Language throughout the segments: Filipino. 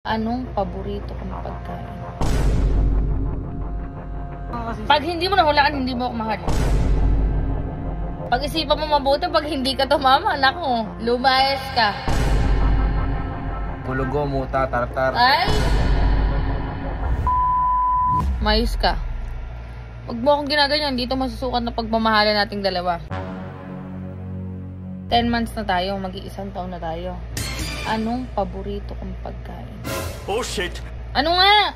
Anong paborito kong pagkain? Pag hindi mo nahulaan, hindi mo ako mahal. Pag-isipan mo mabuti, pag hindi ka tumama, naku, lumayas ka. Bulugo, muta, tartar. Ay! Mayos ka. Huwag mo akong ginaganyan, dito masusukat na pagmamahalan nating dalawa. 10 months na tayo, mag-iisang taon na tayo. Anong paborito kong pagkain? Oh shit! Ano nga?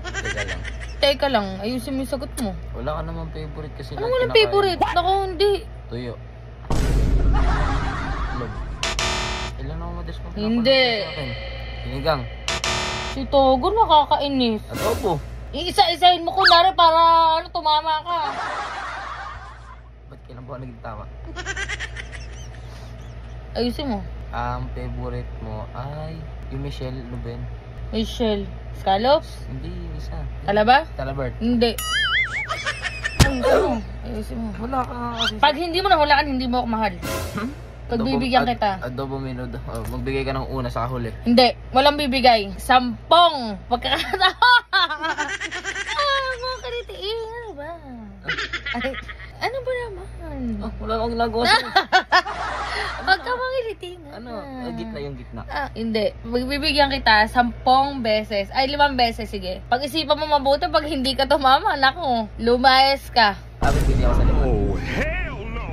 Teka lang. Teka lang, ayusin mo yung sagot mo. Wala ka naman favorite kasi. Anong walang favorite? Naku, hindi. Tuyo. Log. Ilan ako madas mo? Hindi. Sinigang. Si Togo nakakainis. Adobo. Iisa-isahin mo kunwari para tumama ka. Ba't kailan po naging tama? Ayusin mo. Ang favorite mo ay yung Michelle Luben. Michelle. Scallops? Hindi, isa. Talaba? Talabert. Hindi. Ayusin mo. Ayusin mo. Wala ka kasi. Pag hindi mo nahulaan, hindi mo ako mahal. Pagbibigyan kita. Adobo minudo. Oh, magbigay ka ng una sa huli. Hindi. Walang bibigay. 10 pagkakataon. Mga kalitiin. Ano ba? Ay, ano ba naman? Oh, wala akong ginagawa sa'yo. Huwag ka mangilitin. Ano? Gitna yung gitna. Hindi. Magbibigyan kita 10 beses. Ay, 5 beses. Sige. Pag-isipan mo mabuti, pag hindi ka tumama, naku, lumayas ka. Tapos hindi ako sa lima. Oh hell no!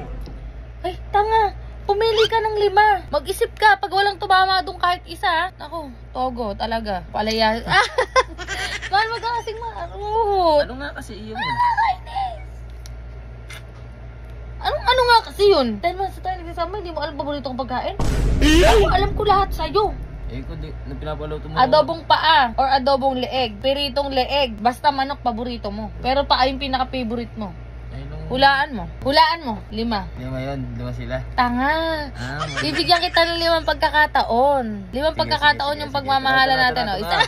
Ay, tanga. Pumili ka ng 5. Mag-isip ka. Pag walang tumama doon kahit isa, naku, Togo talaga. Palaya. Mahal mo ka kasing marunot. Ano nga kasi yun? Nakakainis. Ano nga kasi yun? 10 months na tayo nagsasama, hindi mo alam paborito kong pagkain? Alam ko lahat sa'yo. Eh, kung di, pinapaloto mo. Adobong paa or adobong leeg, piritong leeg, basta manok paborito mo. Pero paa yung pinaka-favorite mo. Ay, nung... Hulaan mo. Hulaan mo. 5. 5 yun, 5 sila. Tanga. Bibigyan kita ng 5 pagkakataon. 5 pagkakataon yung pagmamahalan natin. No? Isa.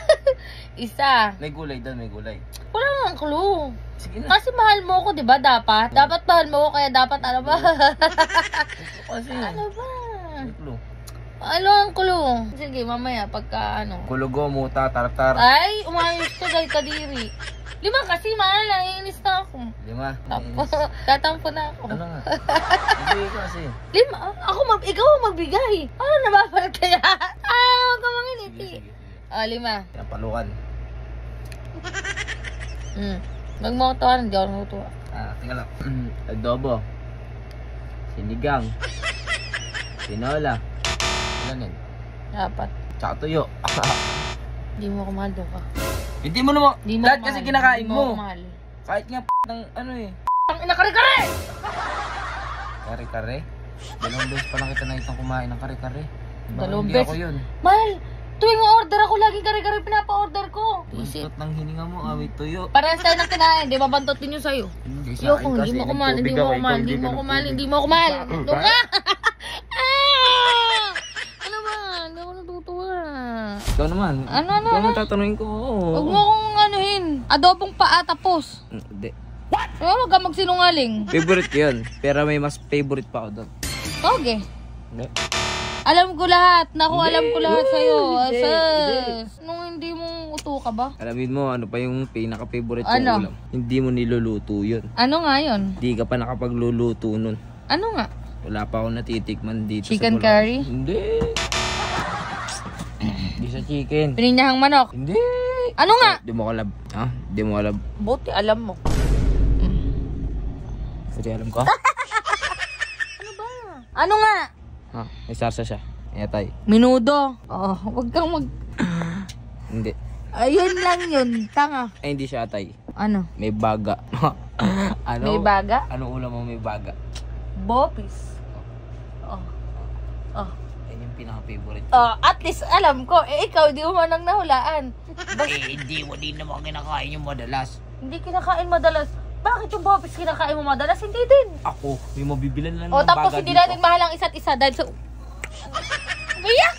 Isa. May gulay doon, may gulay. Wala namang clue. Sige na. Kasi mahal mo ako, di ba? Dapat. Dapat mahal mo ako, kaya dapat ano ba? Kasi Ano ba? may clue. Ano ang clue? Sige, mamaya, pagka ano. Bulugo, muta, tartar. Ay, umayos ka dahil kadiri. 5 kasi, mahal. Naiinis na ako. 5. Tatampo na ako. Ano nga? Hindi ka kasi. 5? Ikaw ang magbigay. Ano nababalat kaya? Huwag ka Sige, mangiliti. sige. 5. Yan, palukan. Huwag mo ako tawanan, hindi ako natutuwa. Tingnan lang. Adobo. Sinigang. Tinola. Ilan yun? 4. Tsaka tuyo. Hindi mo ako mahal doon ka. Hindi mo naman. Hindi mo Lahat ako kasi mahal. kinakain Hindi mo. ako mahal. Kahit nga ng ano eh. Ang inakari-kari! Kare-kare. 2 beses pa lang kita nakitang kumain ng kare-kare. Diba, 2 hindi beses? ako yun. Mahal! Tuwing order ako, laging kari-kari pinapa-order ko. Isip. Bantot ng hininga mo, may tuyo. Parehas tayo ng kinain, di ba bantot din yun sa'yo? Hindi sa Ayoko, akin hindi kasi mo ko mahal, hindi mo ko nagtubig mahal, ako, hindi mo ikaw ko hindi mahal, ka hindi mo ko mahal. nagtubig. Doon ka! Ano ba? Hindi ako natutuwa. Ikaw naman. Ano? Ikaw naman tatanungin ko. Huwag mo akong anuhin. Adobong paa tapos. Hindi. Huwag ka magsinungaling. Favorite yun. Pero may mas favorite pa ako doon. Okay. Hindi. Alam ko lahat. Naku, Hindi. alam ko lahat sa'yo. Hindi. Asas. Nung hindi mo uto ka ba? Alamin mo, ano pa yung pinaka-favorite kong Ano? ulam. Hindi mo niluluto yun. Ano nga yun? Hindi ka pa nakapagluluto nun. Ano nga? Wala pa ako natitikman dito Chicken sa Bulacan. curry? Hindi. Hindi sa chicken. Pininyahang manok? Hindi. Ano nga? Di mo kalab. Ha? Di mo kalab. Buti alam mo. Hindi alam ko. Ano ba? Ano nga? Ha? May sarsa siya. Etay. Minudo. Oh, wag kang mag... Hindi. Ayun lang yun. Tanga. Ay, hindi siya atay. Ano? May baga. Ano? May baga? Anong ulam mo may baga? Bopis. Oh. Oh. Yan yung pinaka-favorite. Oh, at least alam ko. Eh, ikaw, di mo man ang nahulaan. Hindi mo din naman kinakain yung madalas. Hindi kinakain madalas. Bakit yung bopis kinakain mo madalas? Hindi din. Ako, may mabibilan lang O, ng tapos baga hindi dito. natin mahal ang isa't isa dahil sa... Biyak!